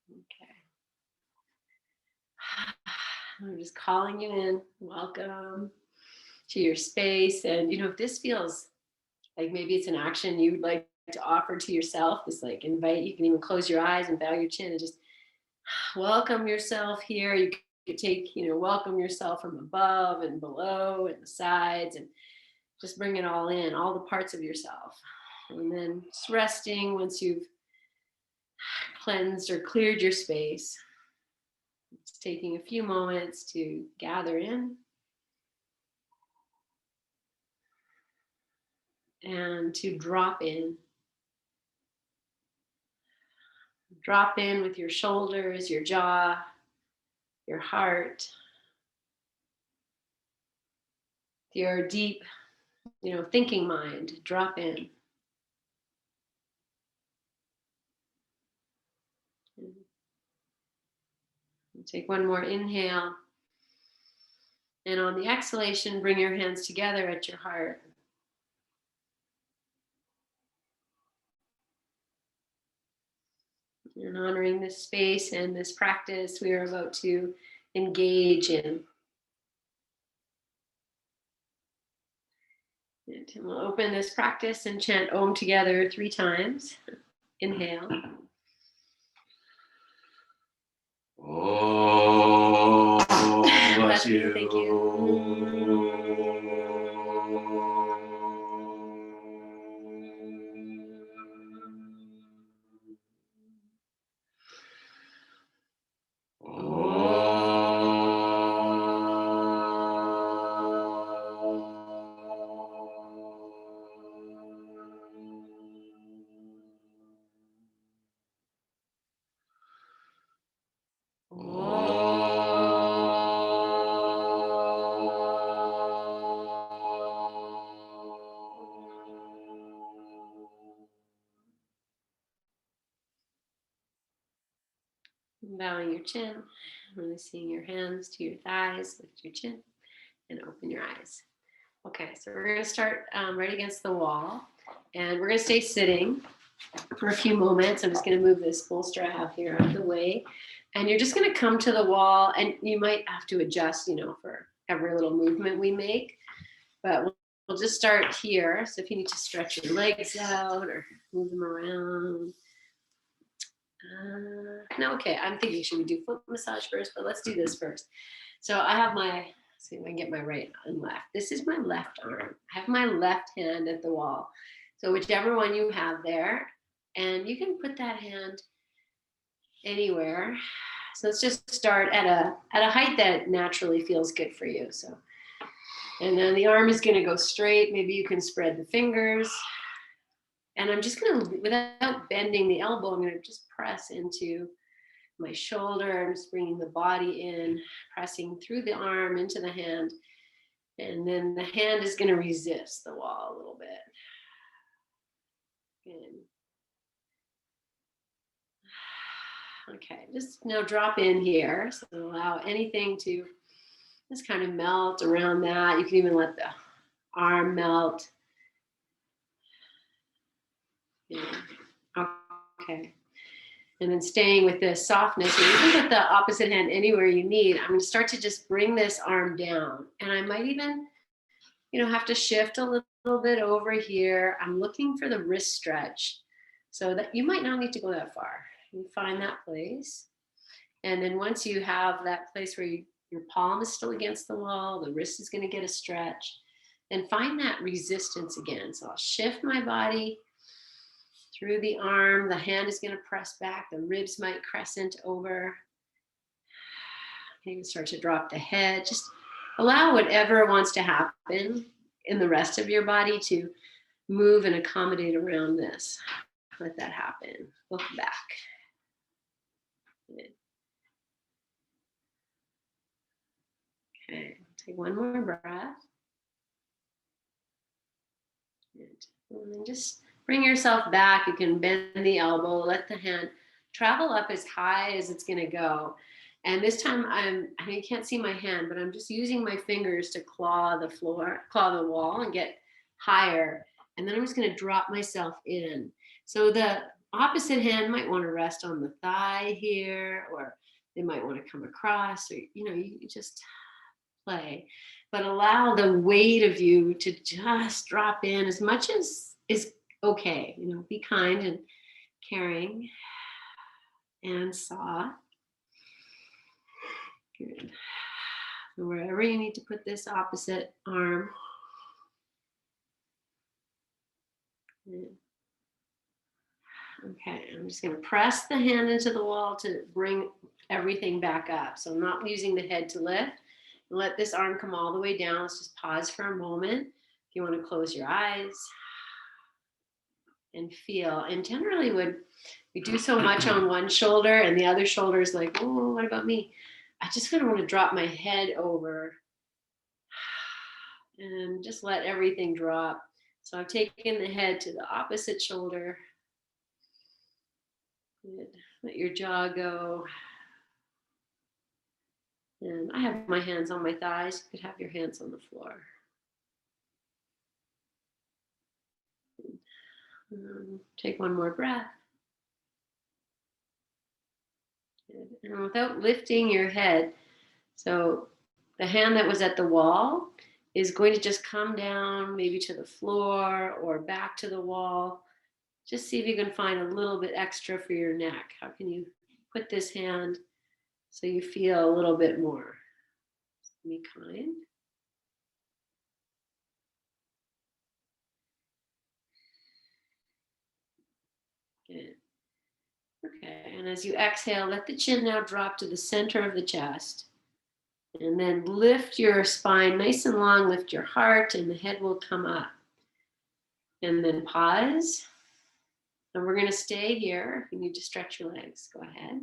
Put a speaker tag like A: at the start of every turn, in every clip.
A: Okay. I'm just calling you in. Welcome to your space. And, if this feels like maybe it's an action you'd like to offer to yourself, this like invite, you can even close your eyes and bow your chin and just welcome yourself here. You could take, welcome yourself from above and below and the sides, and just bring it all in, all the parts of yourself. And then just resting once you've cleansed or cleared your space. Just taking a few moments to gather in and to drop in. Drop in with your shoulders, your jaw, your heart, your deep, thinking mind. Drop in. Take one more inhale. And on the exhalation, bring your hands together at your heart. And honoring this space and this practice we are about to engage in. And we'll open this practice and chant Om together 3 times. Inhale.
B: Oh, bless you.
A: Thank you. Bowing your chin, really seeing your hands to your thighs, lift your chin and open your eyes. Okay, so we're going to start right against the wall, and we're going to stay sitting for a few moments. I'm just going to move this bolster I have here out of the way, and you're just going to come to the wall, and you might have to adjust, for every little movement we make, but we'll just start here. So if you need to stretch your legs out or move them around. No, okay, I'm thinking, should we do foot massage first? But let's do this first. So I have my, see if I can get my right and left. This is my left arm. I have my left hand at the wall. So whichever one you have there, and you can put that hand anywhere. So let's just start at a height that naturally feels good for you. So, and then the arm is going to go straight. Maybe you can spread the fingers. And I'm just going to, without bending the elbow, I'm going to just press into my shoulder. I'm just bringing the body in, pressing through the arm into the hand. And then the hand is going to resist the wall a little bit. Good. Okay, just now drop in here. So allow anything to just kind of melt around that. You can even let the arm melt. Yeah. Okay. And then staying with this softness, and you can put the opposite hand anywhere you need. I'm going to start to just bring this arm down. And I might even, have to shift a little bit over here. I'm looking for the wrist stretch, so that you might not need to go that far. You find that place. And then once you have that place where your palm is still against the wall, the wrist is going to get a stretch, and find that resistance again. So I'll shift my body through the arm. The hand is going to press back. The ribs might crescent over. You can start to drop the head. Just allow whatever wants to happen in the rest of your body to move and accommodate around this. Let that happen. Look back. Good. Okay, take one more breath. Good. And then just bring yourself back. You can bend the elbow, let the hand travel up as high as it's going to go. And this time you can't see my hand, but I'm just using my fingers to claw the floor, claw the wall and get higher. And then I'm just going to drop myself in. So the opposite hand might want to rest on the thigh here, or they might want to come across, or you just play, but allow the weight of you to just drop in as much as is okay. Be kind and caring and soft. Good. So wherever you need to put this opposite arm. Good. Okay, I'm just going to press the hand into the wall to bring everything back up. So I'm not using the head to lift. Let this arm come all the way down. Let's just pause for a moment. If you want to close your eyes and feel. And generally when we do so much on one shoulder and the other shoulder is like, oh, what about me? I just kind of want to drop my head over and just let everything drop. So I've taken the head to the opposite shoulder. Good. Let your jaw go. And I have my hands on my thighs. You could have your hands on the floor. Take one more breath. Good. And without lifting your head, so the hand that was at the wall is going to just come down maybe to the floor or back to the wall. Just see if you can find a little bit extra for your neck. How can you put this hand so you feel a little bit more? Be kind. Good. Okay, and as you exhale, let the chin now drop to the center of the chest. And then lift your spine nice and long, lift your heart, and the head will come up. And then pause. And we're going to stay here. If you need to stretch your legs, go ahead.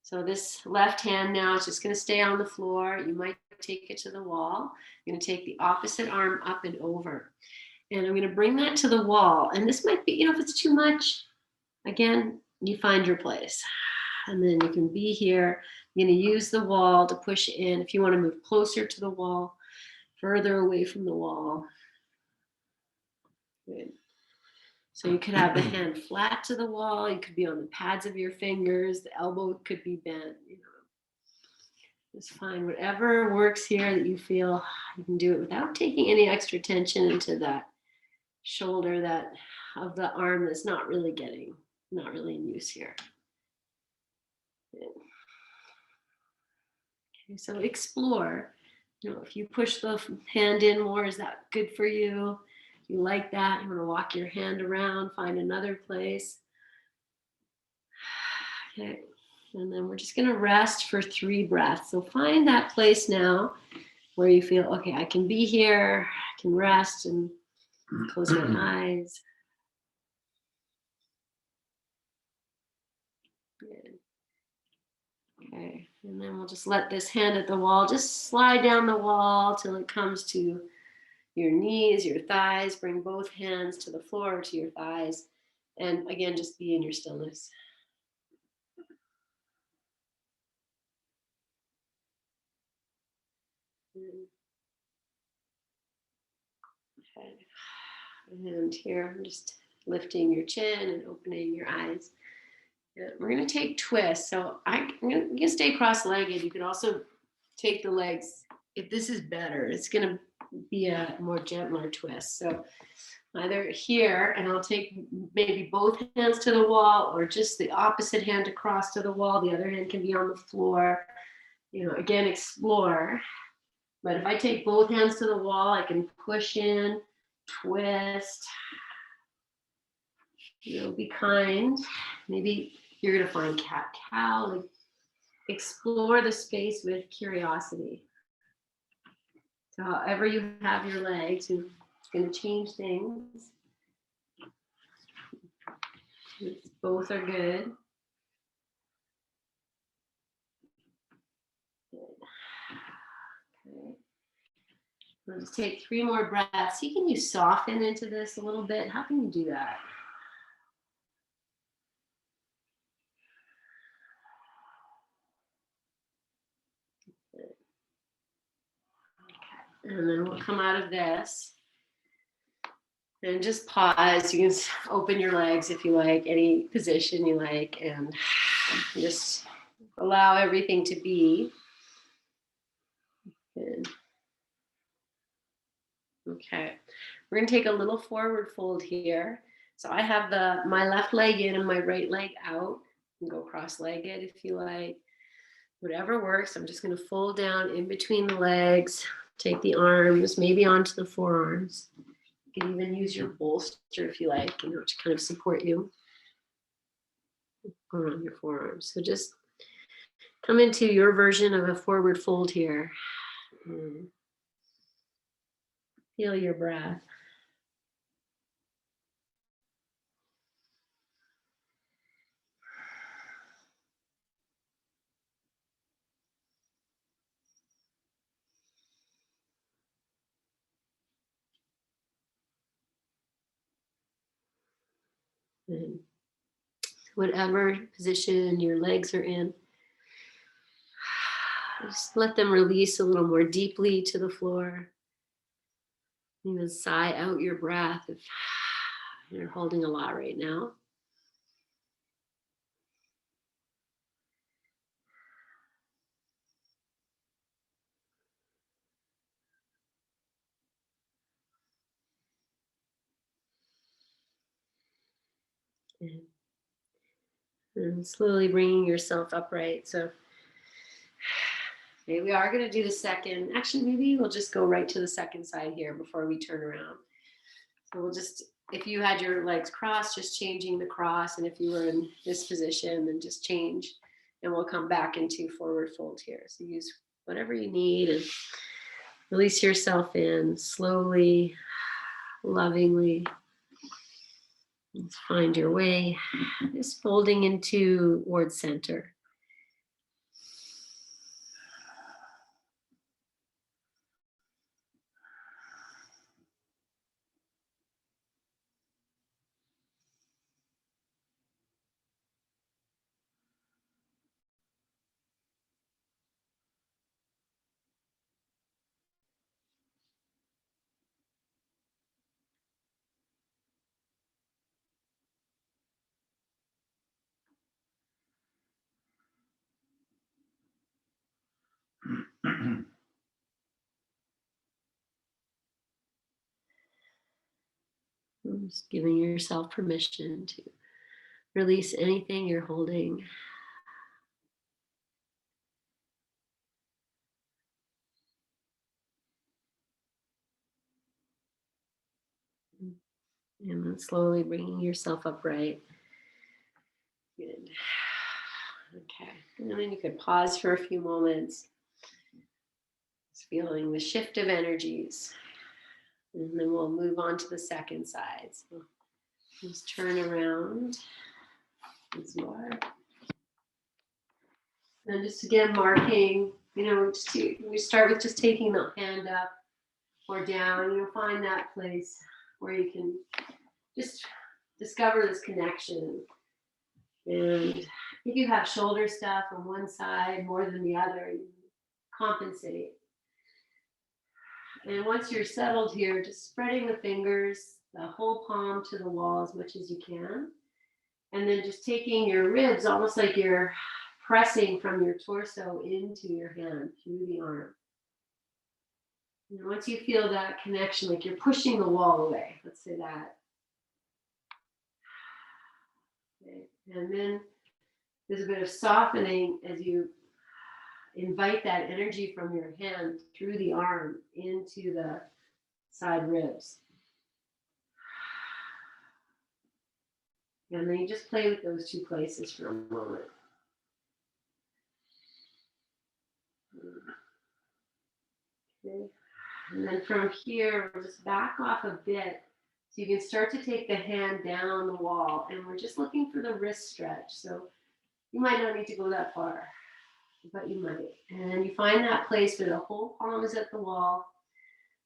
A: So this left hand now is just going to stay on the floor. You might take it to the wall. You're going to take the opposite arm up and over. And I'm going to bring that to the wall. And this might be, if it's too much, again, you find your place. And then you can be here. You're going to use the wall to push in. If you want to move closer to the wall, further away from the wall. Good. So you could have the hand flat to the wall. You could be on the pads of your fingers. The elbow could be bent. Just find whatever works here that you feel you can do it without taking any extra tension into that shoulder that of the arm that's not really in use here. Okay, so explore. If you push the hand in more, is that good for you? If you like that, you want to walk your hand around, find another place. Okay, and then we're just going to rest for 3 breaths. So find that place now where you feel, okay, I can be here, I can rest and close my eyes. Good. Okay, and then we'll just let this hand at the wall just slide down the wall till it comes to your knees, your thighs. Bring both hands to the floor or to your thighs. And again, just be in your stillness. Okay. And here, I'm just lifting your chin and opening your eyes. Yeah, we're going to take twists. So you can stay cross-legged. You can also take the legs. If this is better, it's going to be a more gentler twist. So either here, and I'll take maybe both hands to the wall, or just the opposite hand across to the wall. The other hand can be on the floor. Again, explore. But if I take both hands to the wall, I can push in, twist. Be kind. Maybe you're going to find cat-cow. Like, explore the space with curiosity. So however you have your legs, it's going to change things. Both are good. Okay. Let's take 3 more breaths. Can you soften into this a little bit? How can you do that? Okay. And then we'll come out of this. And just pause. You can open your legs if you like, any position you like, and just allow everything to be. Good. Okay. We're going to take a little forward fold here. So I have my left leg in and my right leg out. You can go cross-legged if you like. Whatever works. I'm just going to fold down in between the legs. Take the arms, maybe onto the forearms. You can even use your bolster if you like, to kind of support you around your forearms. So just come into your version of a forward fold here. Feel your breath. And whatever position your legs are in, just let them release a little more deeply to the floor. Even sigh out your breath if you're holding a lot right now. And slowly bringing yourself upright. So okay, we are going to do the second. Actually, maybe we'll just go right to the second side here before we turn around. So we'll just, if you had your legs crossed, just changing the cross. And if you were in this position, then just change. And we'll come back into forward fold here. So use whatever you need and release yourself in slowly, lovingly. Let's find your way. Just folding into towards center. Just giving yourself permission to release anything you're holding. And then slowly bringing yourself upright. Good. Okay. And then you could pause for a few moments. Just feeling the shift of energies. And then we'll move on to the second side. So just turn around as you are. And just again marking, we start with just taking the hand up or down. Find that place where you can just discover this connection. And if you have shoulder stuff on one side more than the other, you compensate. And once you're settled here, just spreading the fingers, the whole palm to the wall as much as you can. And then just taking your ribs, almost like you're pressing from your torso into your hand through the arm. And once you feel that connection, like you're pushing the wall away, let's say that. Okay. And then there's a bit of softening as you invite that energy from your hand through the arm into the side ribs. And then you just play with those two places for a moment. Okay. And then from here, we'll just back off a bit so you can start to take the hand down the wall. And we're just looking for the wrist stretch. So you might not need to go that far, but you might. And you find that place where the whole palm is at the wall.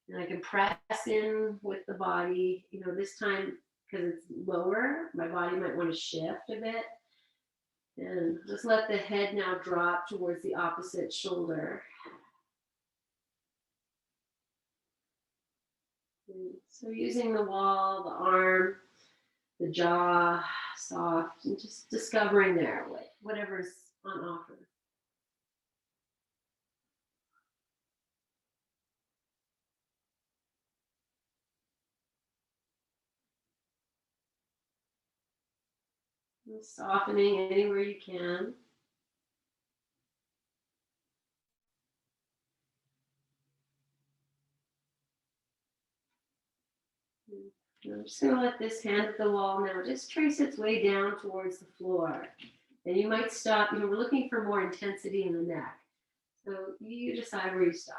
A: And I can press in with the body. This time, because it's lower, my body might want to shift a bit. And just let the head now drop towards the opposite shoulder. So using the wall, the arm, the jaw, soft, and just discovering there whatever's on offer. And softening anywhere you can. I'm just going to let this hand at the wall now just trace its way down towards the floor. And you might stop. We're looking for more intensity in the neck. So you decide where you stop.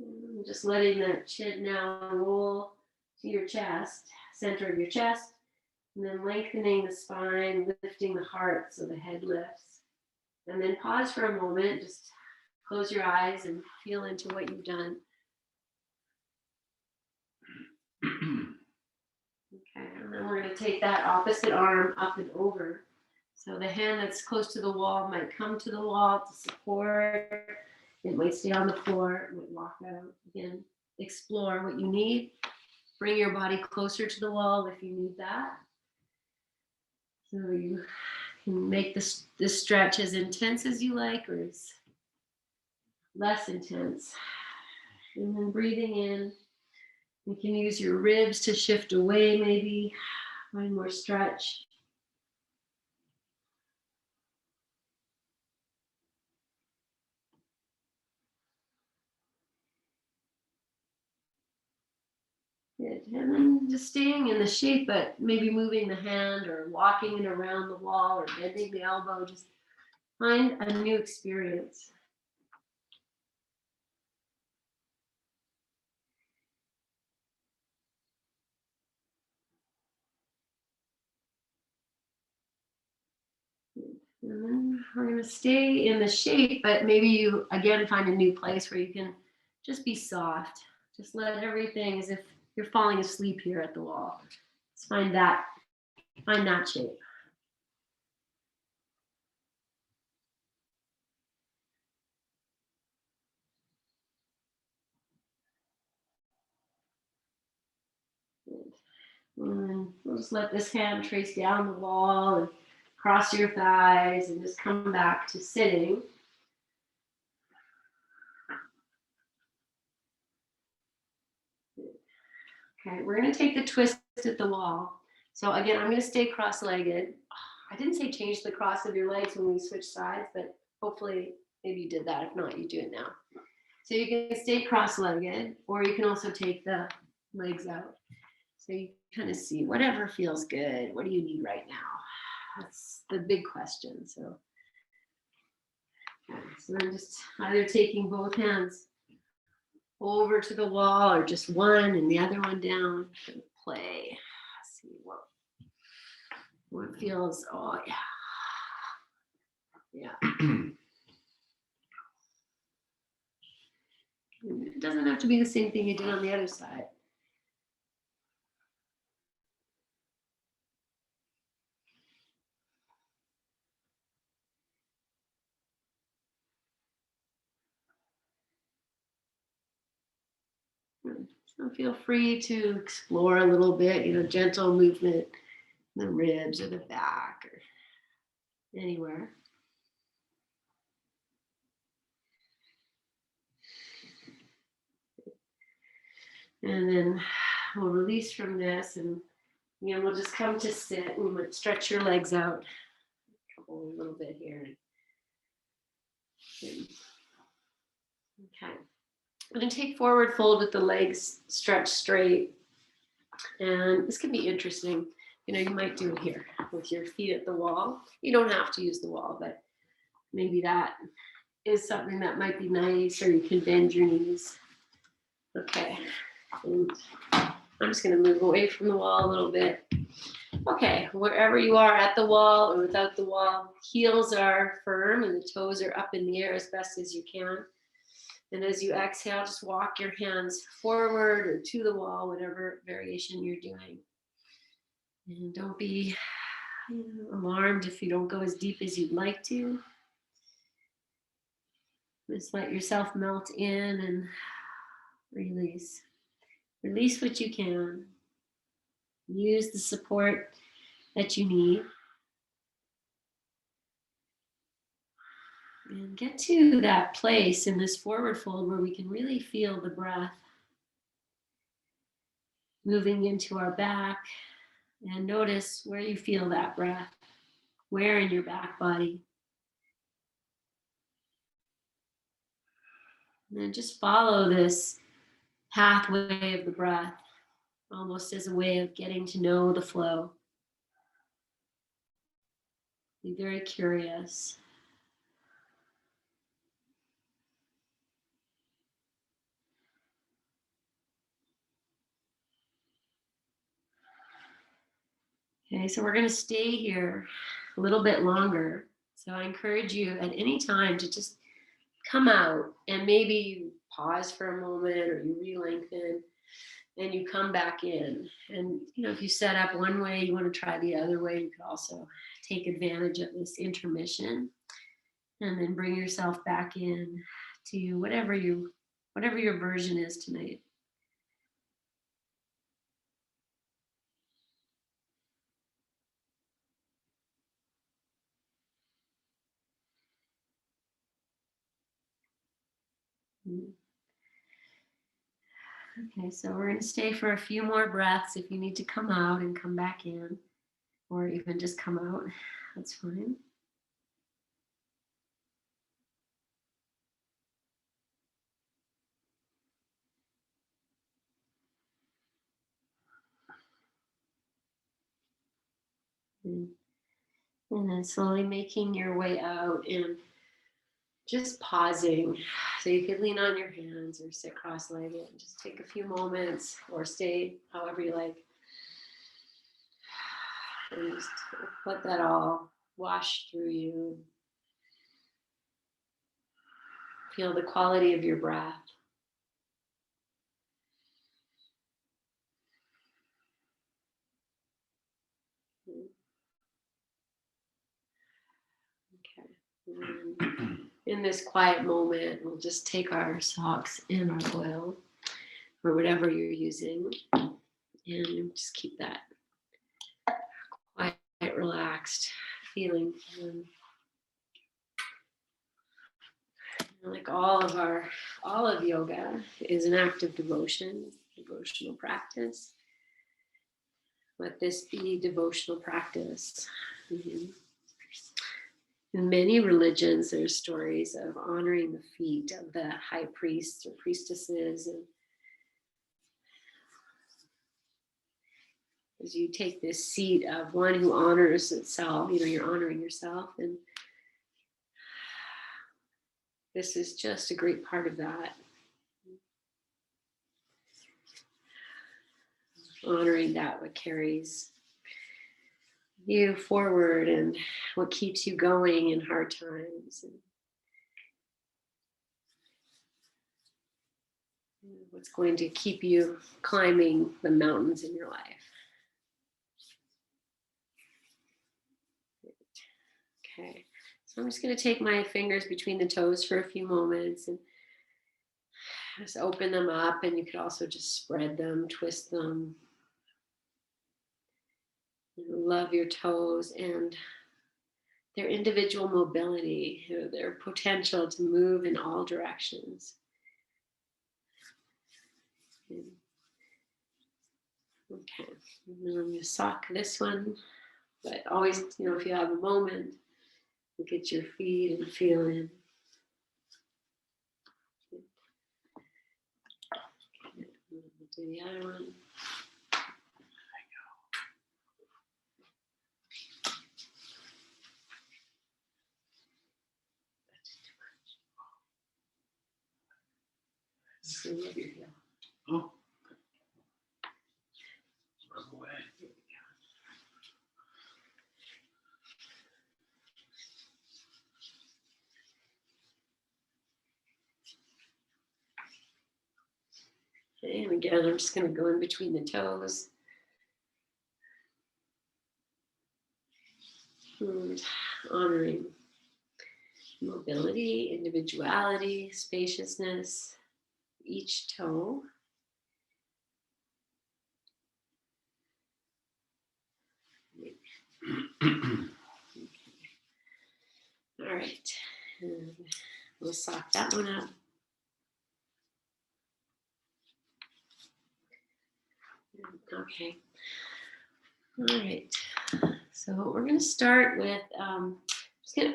A: And just letting that chin now roll to your chest, center of your chest, and then lengthening the spine, lifting the heart so the head lifts. And then pause for a moment, just close your eyes and feel into what you've done. Okay, and then we're going to take that opposite arm up and over. So the hand that's close to the wall might come to the wall to support. It might stay on the floor. It might walk out. Again, explore what you need. Bring your body closer to the wall if you need that. So you can make this stretch as intense as you like or as less intense. And then breathing in. You can use your ribs to shift away maybe. Find more stretch. Good. And then just staying in the shape, but maybe moving the hand or walking it around the wall or bending the elbow. Just find a new experience. And then we're going to stay in the shape, but maybe you, again, find a new place where you can just be soft. Just let everything as if you're falling asleep here at the wall. Just find that shape. And we'll just let this hand trace down the wall and cross your thighs and just come back to sitting. Okay, we're going to take the twist at the wall. So again, I'm going to stay cross-legged. I didn't say change the cross of your legs when we switch sides, but hopefully maybe you did that. If not, you do it now. So you can stay cross-legged, or you can also take the legs out. So you kind of see whatever feels good. What do you need right now? That's the big question. So I'm just either taking both hands over to the wall or just one and the other one down. Play. Let's see what feels. Oh yeah. It doesn't have to be the same thing you did on the other side. So feel free to explore a little bit, gentle movement in the ribs or the back or anywhere. And then we'll release from this and we'll just come to sit and we'll stretch your legs out a little bit here. Okay. I'm going to take forward fold with the legs stretched straight. And this can be interesting. You might do it here with your feet at the wall. You don't have to use the wall, but maybe that is something that might be nice, or you can bend your knees. Okay. And I'm just going to move away from the wall a little bit. Okay, wherever you are at the wall or without the wall, heels are firm and the toes are up in the air as best as you can. And as you exhale, just walk your hands forward or to the wall, whatever variation you're doing. And don't be alarmed if you don't go as deep as you'd like to. Just let yourself melt in and release. Release what you can. Use the support that you need. And get to that place in this forward fold where we can really feel the breath moving into our back. And notice where you feel that breath, where in your back body. And then just follow this pathway of the breath, almost as a way of getting to know the flow. Be very curious. Okay, so we're going to stay here a little bit longer. So I encourage you at any time to just come out and maybe you pause for a moment or you re-lengthen and you come back in. And if you set up one way, you want to try the other way, you could also take advantage of this intermission and then bring yourself back in to whatever your version is tonight. Okay, so we're going to stay for a few more breaths. If you need to come out and come back in, or even just come out, that's fine. And then slowly making your way out and just pausing. So you could lean on your hands or sit cross-legged and just take a few moments or stay however you like. And just let that all wash through you. Feel the quality of your breath. Okay. In this quiet moment, we'll just take our socks and our oil or whatever you're using and just keep that quiet, relaxed feeling. Like all of yoga is an act of devotion, devotional practice. Let this be devotional practice. In many religions, there's stories of honoring the feet of the high priests or priestesses. And as you take this seat of one who honors itself, you're honoring yourself. And this is just a great part of that. Honoring that what carries you forward and what keeps you going in hard times. And what's going to keep you climbing the mountains in your life. Okay, so I'm just going to take my fingers between the toes for a few moments and just open them up, and you could also just spread them, twist them. Love your toes and their individual mobility, their potential to move in all directions. Okay, and then I'm going to sock this one, but always, if you have a moment, look at your feet and feel in. Okay, we'll do the other one. Love your heel.
B: Oh. Rub away.
A: Here we go. And again, I'm just going to go in between the toes. And honoring mobility, individuality, spaciousness, each toe. All right, and we'll sock that one up. Okay. All right. So we're going to start with,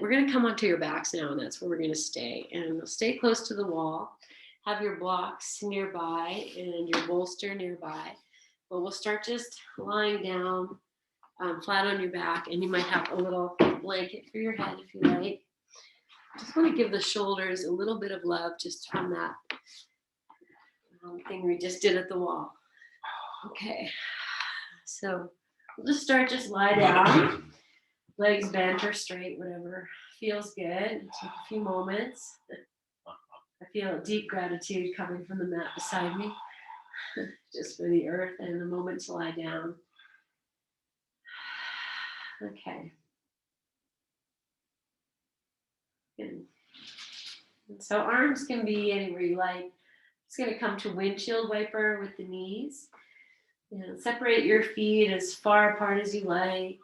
A: we're going to come onto your backs now, and that's where we're going to stay. And we'll stay close to the wall. Have your blocks nearby and your bolster nearby. But we'll start just lying down flat on your back, and you might have a little blanket for your head if you like. Just want to give the shoulders a little bit of love just from that thing we just did at the wall. Okay. So we'll just start, just lie down, legs bent or straight, whatever feels good. Take a few moments. I feel deep gratitude coming from the mat beside me, just for the earth and a moment to lie down. Okay. Good. And so arms can be anywhere you like. It's going to come to windshield wiper with the knees. And separate your feet as far apart as you like.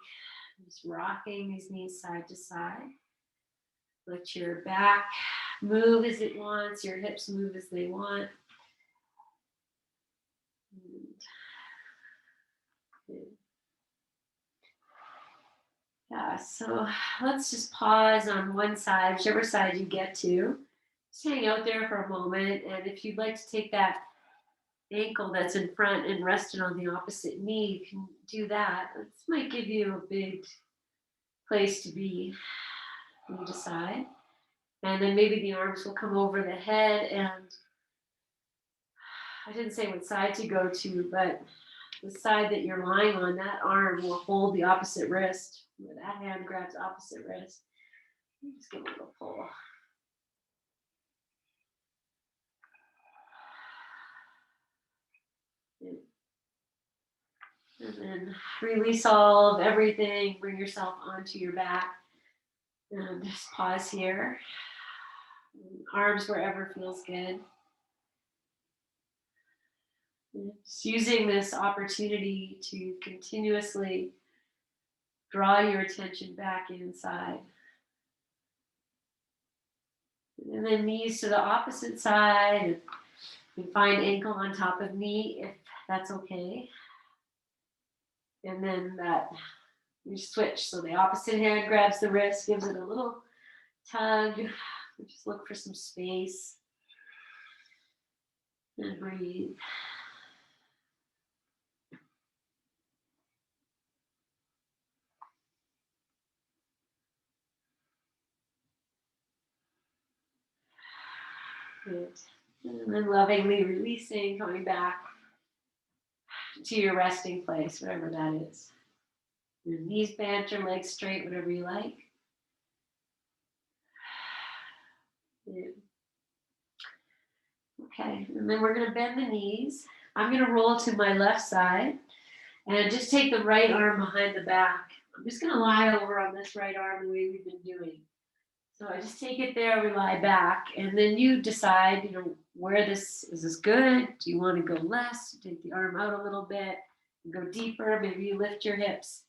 A: Just rocking these knees side to side. Let your back move as it wants, your hips move as they want. Yeah, so let's just pause on one side, whichever side you get to. Just hang out there for a moment, and if you'd like to take that ankle that's in front and rest it on the opposite knee, you can do that. This might give you a big place to be, you decide. And then maybe the arms will come over the head, and I didn't say what side to go to, but the side that you're lying on, that arm will hold the opposite wrist. That hand grabs opposite wrist. Just give it a little pull. And then release all of everything. Bring yourself onto your back. And just pause here. Arms wherever feels good. Just using this opportunity to continuously draw your attention back inside. And then knees to the opposite side. You can find ankle on top of knee if that's okay. And then that you switch. So the opposite hand grabs the wrist, gives it a little tug. Just look for some space. And breathe. Good. And then lovingly releasing, coming back to your resting place, whatever that is. Your knees bent, your legs straight, whatever you like. Good. Okay, and then we're going to bend the knees. I'm going to roll to my left side and just take the right arm behind the back. I'm just going to lie over on this right arm the way we've been doing. So I just take it there, we lie back, and then you decide, where this is good. Do you want to go less? Take the arm out a little bit, and go deeper. Maybe you lift your hips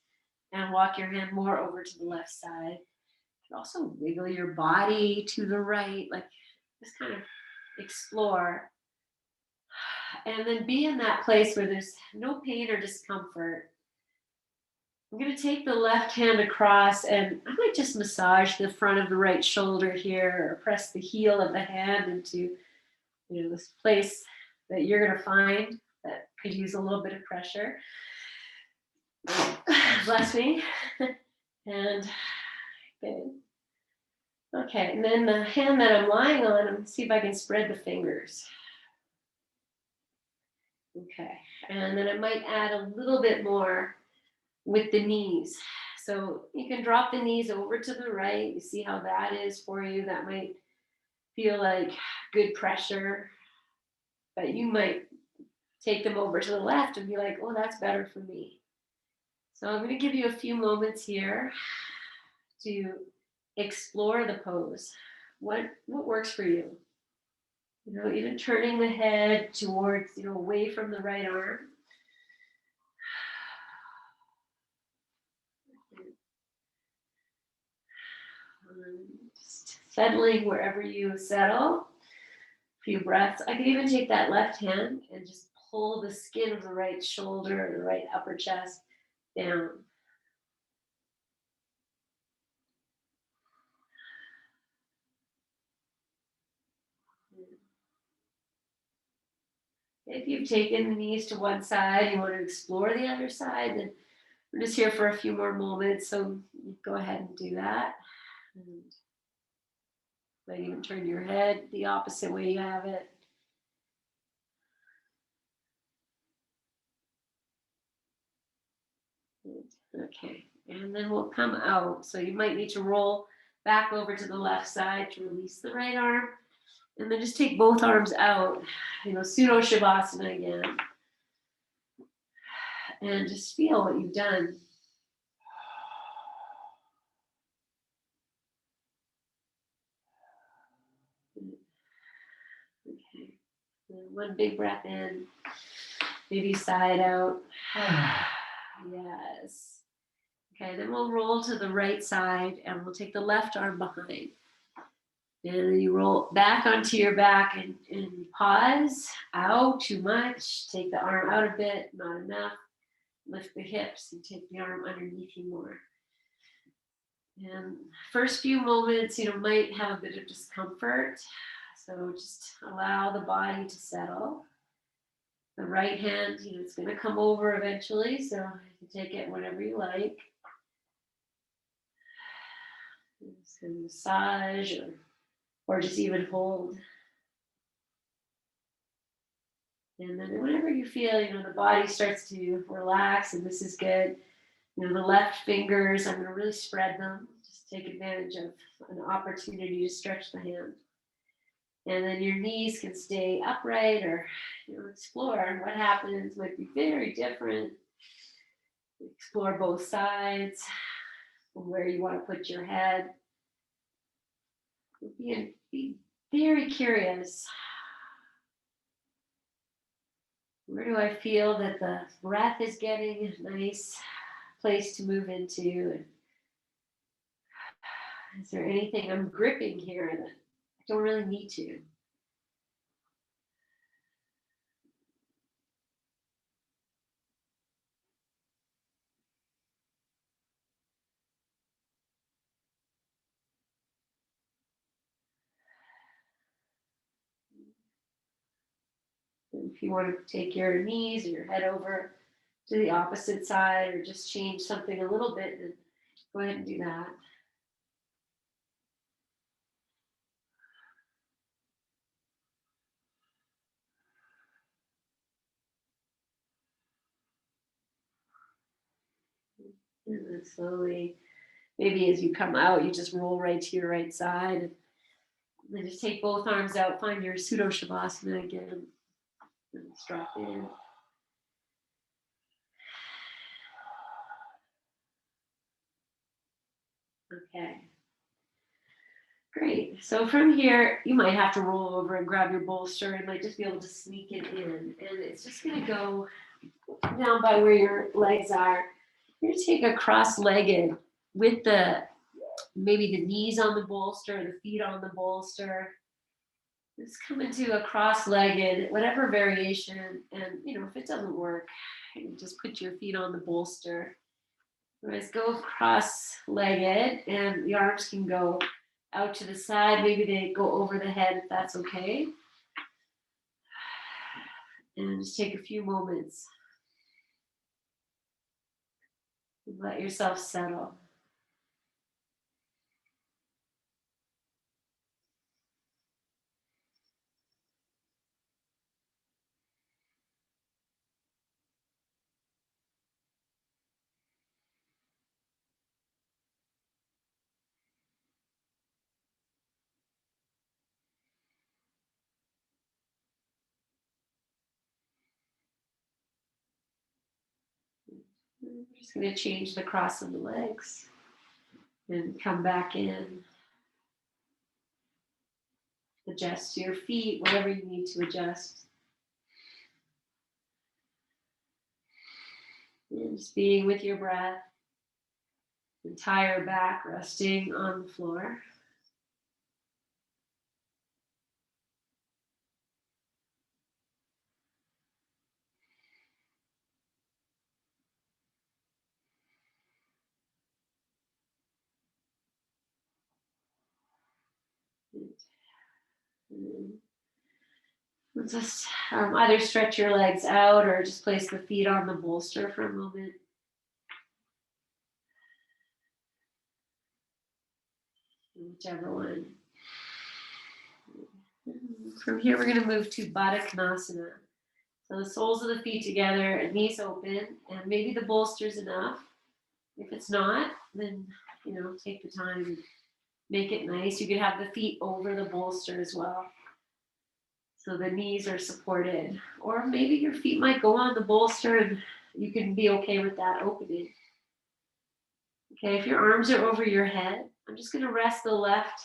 A: and walk your hand more over to the left side. You can also wiggle your body to the right, like just kind of explore. And then be in that place where there's no pain or discomfort. I'm going to take the left hand across, and I might just massage the front of the right shoulder here, or press the heel of the hand into this place that you're going to find that could use a little bit of pressure. Bless me. And good. Okay, and then the hand that I'm lying on, I'm going to see if I can spread the fingers. Okay, and then I might add a little bit more with the knees. So you can drop the knees over to the right. You see how that is for you. That might feel like good pressure, but you might take them over to the left and be like, oh, that's better for me. So I'm going to give you a few moments here to explore the pose. What works for you? You know, even turning the head towards, you know, away from the right arm. Just settling wherever you settle. A few breaths. I can even take that left hand and just pull the skin of the right shoulder or the right upper chest down. If you've taken the knees to one side, you want to explore the other side, then we're just here for a few more moments. So go ahead and do that. And might even turn your head the opposite way you have it. Okay, and then we'll come out. So you might need to roll back over to the left side to release the right arm. And then just take both arms out, you know, Sudo Shavasana again. And just feel what you've done. Okay, and one big breath in, maybe sigh it out. Yes. Okay, then we'll roll to the right side and we'll take the left arm behind. And then you roll back onto your back and pause. Out, too much. Take the arm out a bit, not enough. Lift the hips and take the arm underneath you more. And first few moments, you know, might have a bit of discomfort. So just allow the body to settle. The right hand, you know, it's going to come over eventually. So you can take it whenever you like. Just gonna massage or just even hold. And then whenever you feel, you know, the body starts to relax and this is good, you know, the left fingers, I'm going to really spread them. Just take advantage of an opportunity to stretch the hand. And then your knees can stay upright or, you know, explore what happens. Might be very different. Explore both sides, where you want to put your head. Be very curious. Where do I feel that the breath is getting a nice place to move into? Is there anything I'm gripping here that I don't really need to? If you want to take your knees or your head over to the opposite side or just change something a little bit, then go ahead and do that. And then slowly, maybe as you come out, you just roll right to your right side. And then just take both arms out, find your Sudo Shavasana again. And just drop in. Okay. Great. So from here, you might have to roll over and grab your bolster and might just be able to sneak it in. And it's just going to go down by where your legs are. You're going to take a cross-legged with maybe the knees on the bolster, the feet on the bolster. Just come into a cross-legged, whatever variation. And, you know, if it doesn't work, you just put your feet on the bolster. Otherwise, go cross-legged and the arms can go out to the side. Maybe they go over the head if that's okay. And just take a few moments. Let yourself settle. I'm just going to change the cross of the legs and come back in. Adjust your feet, whatever you need to adjust. And just being with your breath. Entire back resting on the floor. And just either stretch your legs out or just place the feet on the bolster for a moment. Whichever one. From here, we're going to move to Badaknasana. So the soles of the feet together and knees open, and maybe the bolster's enough. If it's not, then, take the time and make it nice. You can have the feet over the bolster as well. So the knees are supported. Or maybe your feet might go on the bolster and you can be okay with that opening. Okay, if your arms are over your head, I'm just going to rest the left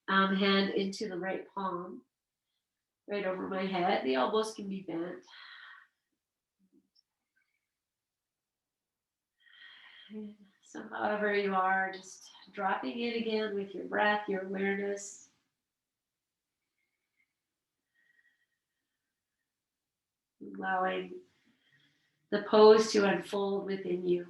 A: hand into the right palm, right over my head. The elbows can be bent. So however you are, just dropping in again with your breath, your awareness. Allowing the pose to unfold within you.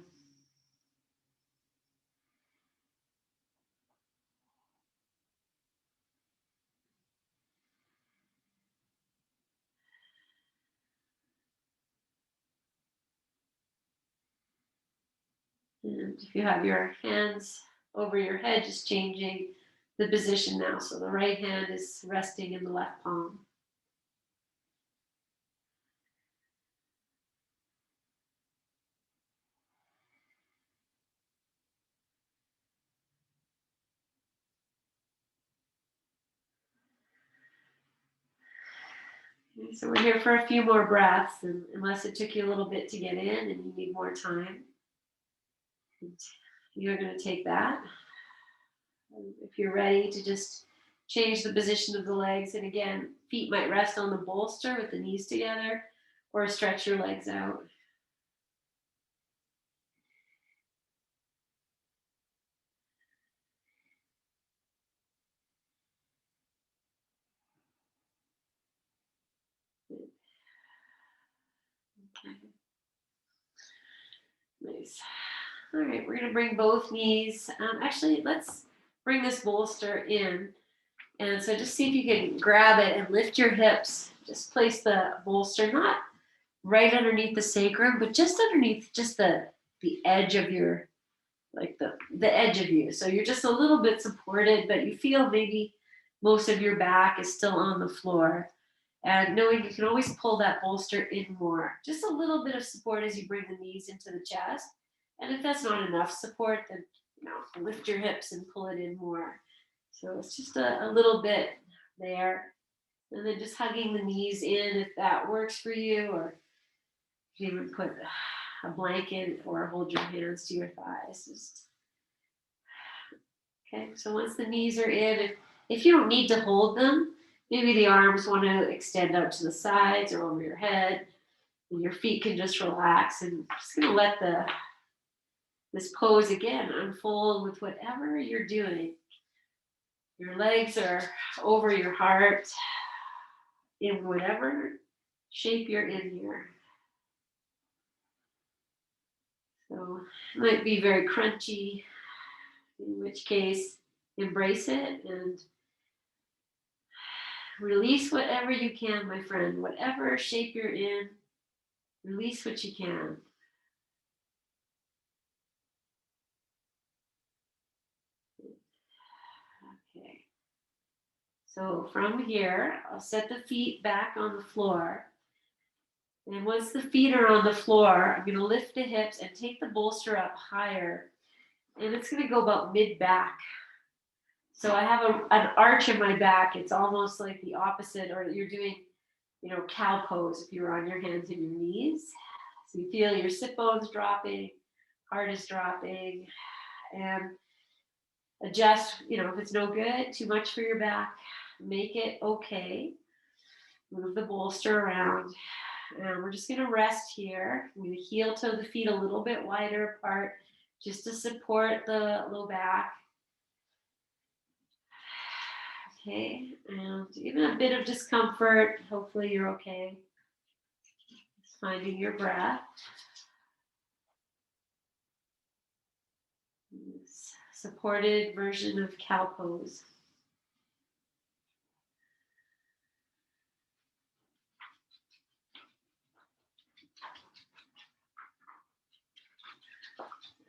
A: And if you have your hands over your head, just changing the position now. So the right hand is resting in the left palm. Okay, so we're here for a few more breaths, and unless it took you a little bit to get in and you need more time, you're going to take that. If you're ready to just change the position of the legs, and again, feet might rest on the bolster with the knees together, or stretch your legs out. Okay. Nice. All right, we're going to bring both knees. Actually, let's bring this bolster in. And so just see if you can grab it and lift your hips. Just place the bolster, not right underneath the sacrum, but just underneath just the edge of your, like the edge of you. So you're just a little bit supported, but you feel maybe most of your back is still on the floor. And knowing you can always pull that bolster in more. Just a little bit of support as you bring the knees into the chest. And if that's not enough support, then lift your hips and pull it in more. So it's just a little bit there. And then just hugging the knees in if that works for you, or you even put a blanket or hold your hands to your thighs. Okay, so once the knees are in, if you don't need to hold them, maybe the arms want to extend out to the sides or over your head, and your feet can just relax. And I'm just going to let this pose again unfold with whatever you're doing. Your legs are over your heart in whatever shape you're in here. So it might be very crunchy, in which case embrace it and release whatever you can, my friend. Whatever shape you're in, release what you can. Okay. So from here, I'll set the feet back on the floor. And once the feet are on the floor, I'm going to lift the hips and take the bolster up higher. And it's going to go about mid-back. So I have an arch in my back. It's almost like the opposite, or you're doing, cow pose if you were on your hands and your knees. So you feel your sit bones dropping, heart is dropping, and adjust, if it's no good, too much for your back, make it okay. Move the bolster around. And we're just going to rest here. I'm going to heel toe the feet a little bit wider apart just to support the low back. Okay, and even a bit of discomfort, hopefully you're okay. Just finding your breath. This supported version of cow pose.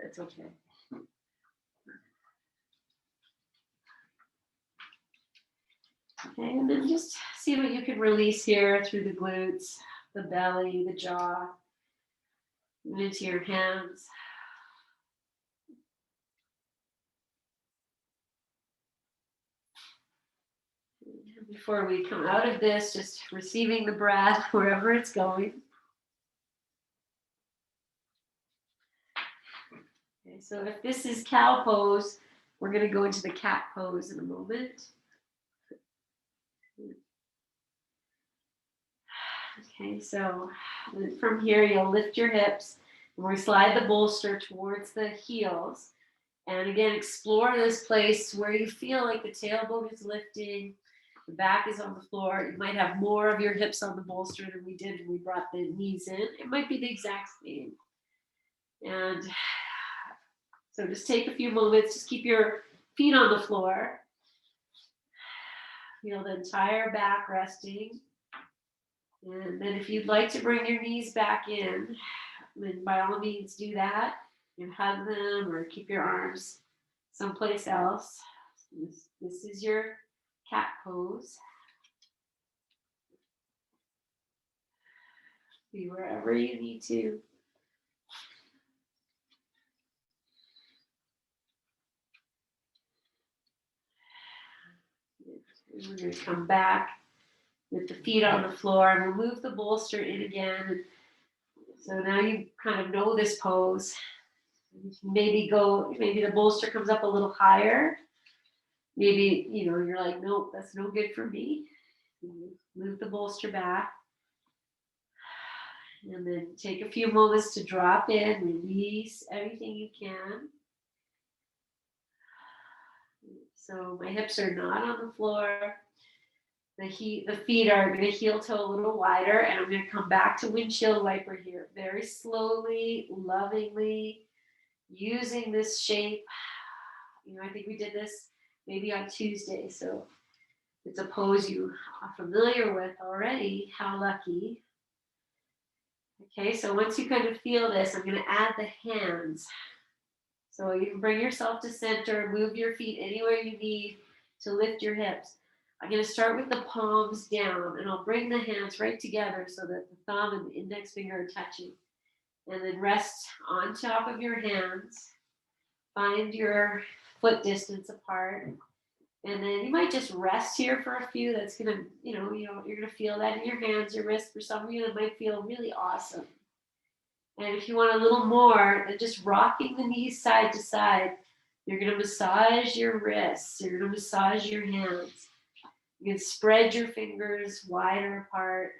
A: That's okay. Okay, and then just see what you can release here through the glutes, the belly, the jaw, and into your hands. Before we come out of this, just receiving the breath wherever it's going. Okay, so if this is cow pose, we're going to go into the cat pose in a moment. Okay, so from here, you'll lift your hips, and we slide the bolster towards the heels. And again, explore this place where you feel like the tailbone is lifting, the back is on the floor. You might have more of your hips on the bolster than we did when we brought the knees in. It might be the exact same. And so just take a few moments, just keep your feet on the floor. Feel the entire back resting. And then if you'd like to bring your knees back in, then by all means do that. You hug them or keep your arms someplace else. This is your cat pose. Be wherever you need to. And we're going to come back with the feet on the floor and we'll move the bolster in again. So now you kind of know this pose. Maybe the bolster comes up a little higher. Maybe, you're like, nope, that's no good for me. Move the bolster back. And then take a few moments to drop in, release everything you can. So my hips are not on the floor. The feet are going to heel toe a little wider, and I'm going to come back to windshield wiper here. Very slowly, lovingly, using this shape. I think we did this maybe on Tuesday, so it's a pose you are familiar with already. How lucky. Okay, so once you kind of feel this, I'm going to add the hands. So you can bring yourself to center, move your feet anywhere you need to lift your hips. I'm going to start with the palms down, and I'll bring the hands right together so that the thumb and the index finger are touching. And then rest on top of your hands. Find your foot distance apart. And then you might just rest here for a few. That's going to, you're going to feel that in your hands, your wrists. For some of you, it might feel really awesome. And if you want a little more, then just rocking the knees side to side. You're going to massage your wrists. You're going to massage your hands. You can spread your fingers wider apart.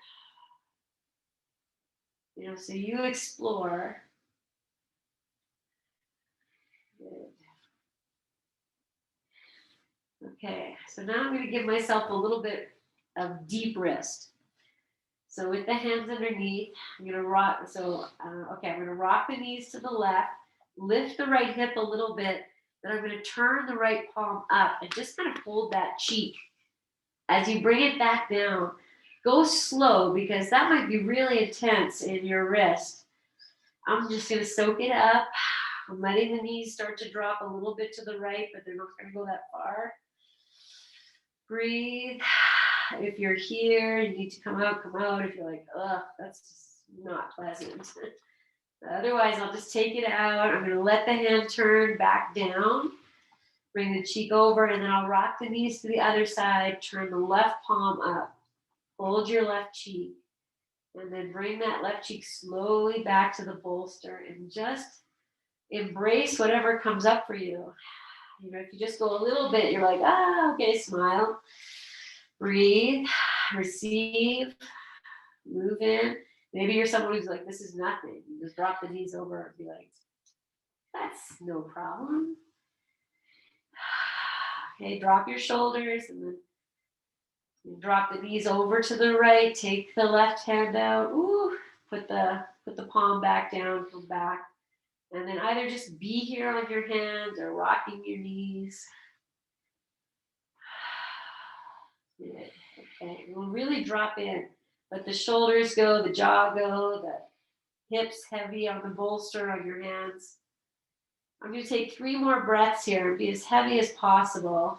A: So you explore. Good. Okay, so now I'm going to give myself a little bit of deep wrist. So with the hands underneath, I'm going to rock. So, I'm going to rock the knees to the left, lift the right hip a little bit. Then I'm going to turn the right palm up and just kind of hold that cheek. As you bring it back down, go slow because that might be really intense in your wrist. I'm just going to soak it up. I'm letting the knees start to drop a little bit to the right, but they're not going to go that far. Breathe. If you're here, you need to come out. If you're like, ugh, that's just not pleasant. Otherwise, I'll just take it out. I'm going to let the hand turn back down. Bring the cheek over, and then I'll rock the knees to the other side. Turn the left palm up. Hold your left cheek. And then bring that left cheek slowly back to the bolster. And just embrace whatever comes up for you. You know, if you just go a little bit, you're like, okay, smile, breathe, receive, move in. Maybe you're someone who's like, this is nothing. You just drop the knees over and be like, that's no problem. Okay, drop your shoulders and then you drop the knees over to the right. Take the left hand out. Ooh, put the palm back down, come back. And then either just be here on your hands or rocking your knees. Good. Okay, we'll really drop in. Let the shoulders go, the jaw go, the hips heavy on the bolster on your hands. I'm going to take 3 more breaths here and be as heavy as possible.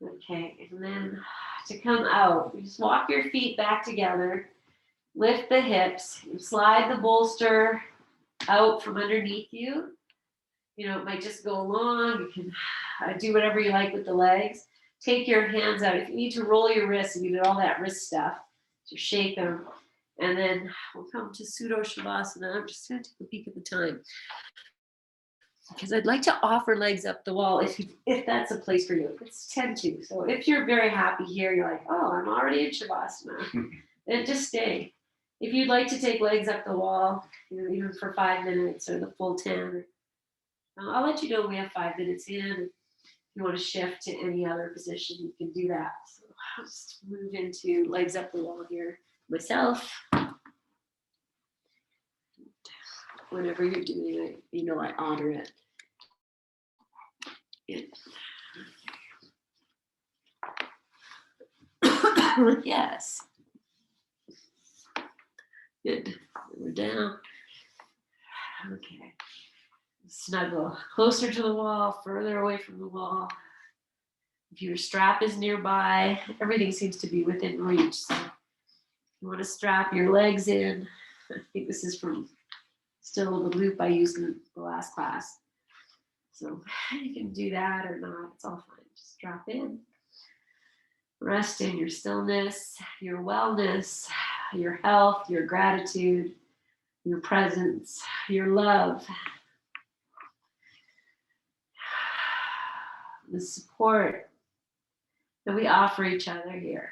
A: Okay, and then to come out, you just walk your feet back together, lift the hips, slide the bolster out from underneath you. You know, it might just go along. You can do whatever you like with the legs. Take your hands out. If you need to roll your wrists, and you did all that wrist stuff, so shake them. And then we'll come to Sudo Shavasana. I'm just going to take a peek at the time, because I'd like to offer legs up the wall if that's a place for you. It's 10 to. So if you're very happy here, you're like, oh, I'm already in Shavasana, then just stay. If you'd like to take legs up the wall, you know, even for 5 minutes or the full 10, I'll let you know when we have 5 minutes in. If you want to shift to any other position, you can do that. So I'll just move into legs up the wall here myself. Whatever you're doing, you know I honor it. Yes. Good. We're down. Okay. Snuggle closer to the wall, further away from the wall. If your strap is nearby, everything seems to be within reach. So you want to strap your legs in. I think this is from still the loop I used in the last class. So you can do that or not. It's all fine. Just strap in. Rest in your stillness, your wellness, your health, your gratitude, your presence, your love, the support that we offer each other here.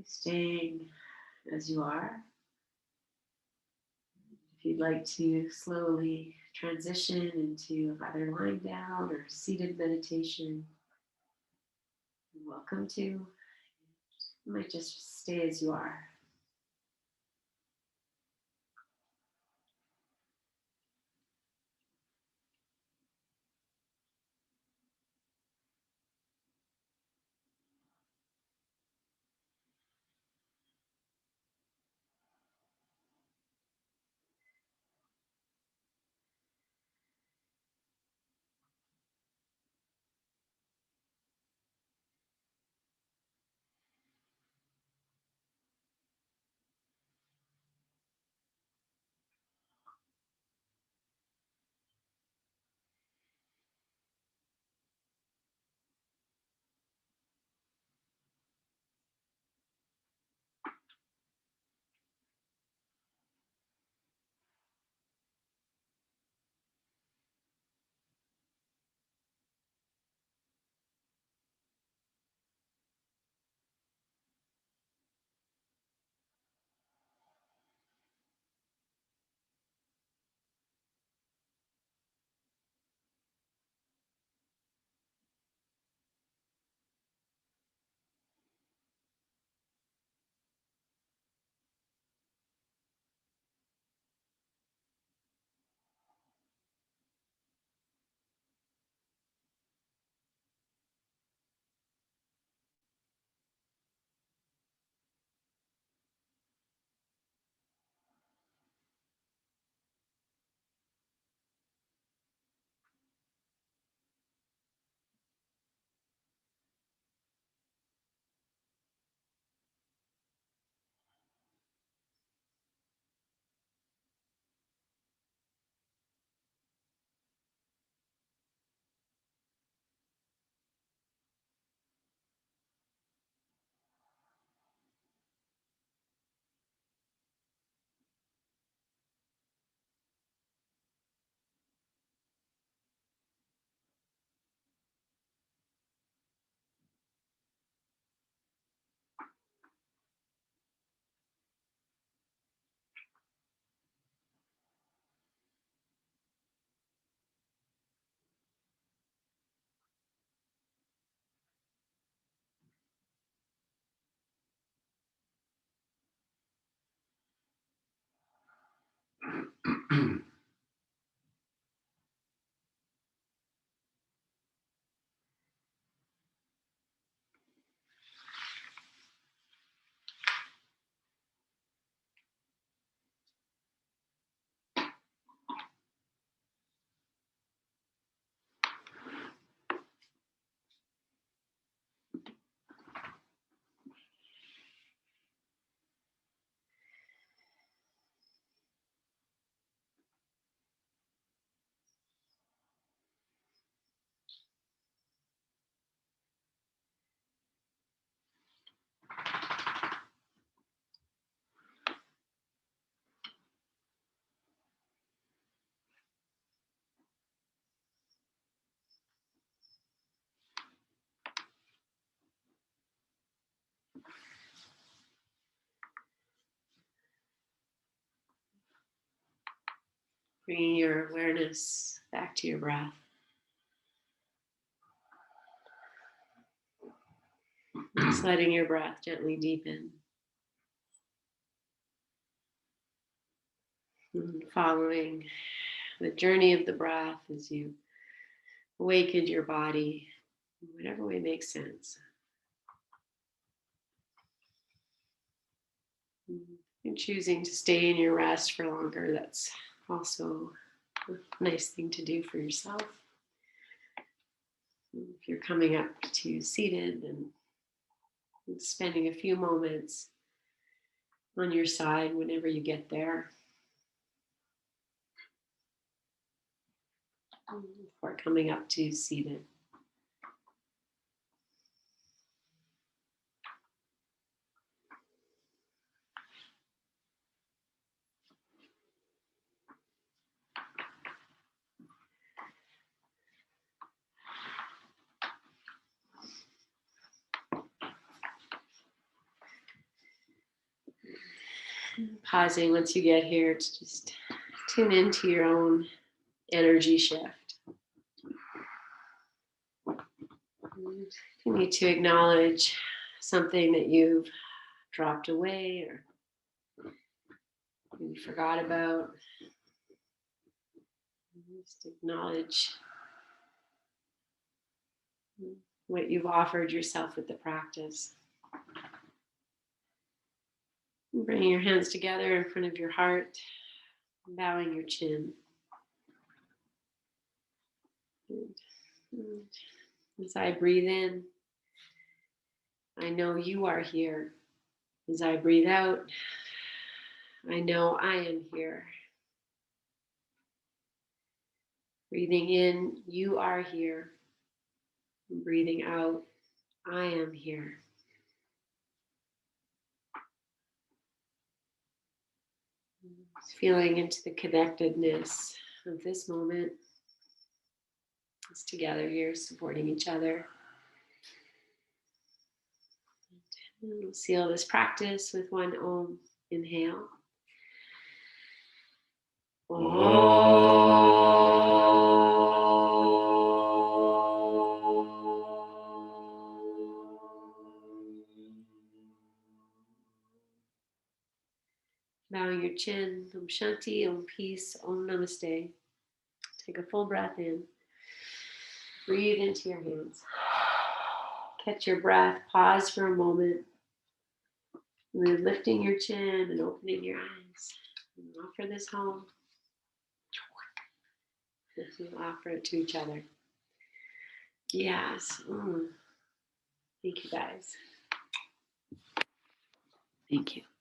A: Staying as you are. If you'd like to slowly transition into either lying down or seated meditation, you're welcome to. You might just stay as you are. Bringing your awareness back to your breath. Just letting your breath gently deepen. And following the journey of the breath as you awaken your body in whatever way makes sense. And choosing to stay in your rest for longer, that's also a nice thing to do for yourself. If you're coming up to seated and spending a few moments on your side whenever you get there. Before coming up to seated. Pausing once you get here to just tune into your own energy shift. And you need to acknowledge something that you've dropped away or maybe forgot about. Just acknowledge what you've offered yourself with the practice. Bringing your hands together in front of your heart, bowing your chin. And as I breathe in, I know you are here. As I breathe out, I know I am here. Breathing in, you are here. Breathing out, I am here. Feeling into the connectedness of this moment. It's together here, supporting each other. And we'll seal this practice with one Om. Inhale. Bowing your chin. Om Shanti, Om Peace, Om Namaste. Take a full breath in. Breathe into your hands. Catch your breath. Pause for a moment. And then lifting your chin and opening your eyes. And offer this home. As we offer it to each other. Yes. Thank you guys. Thank you.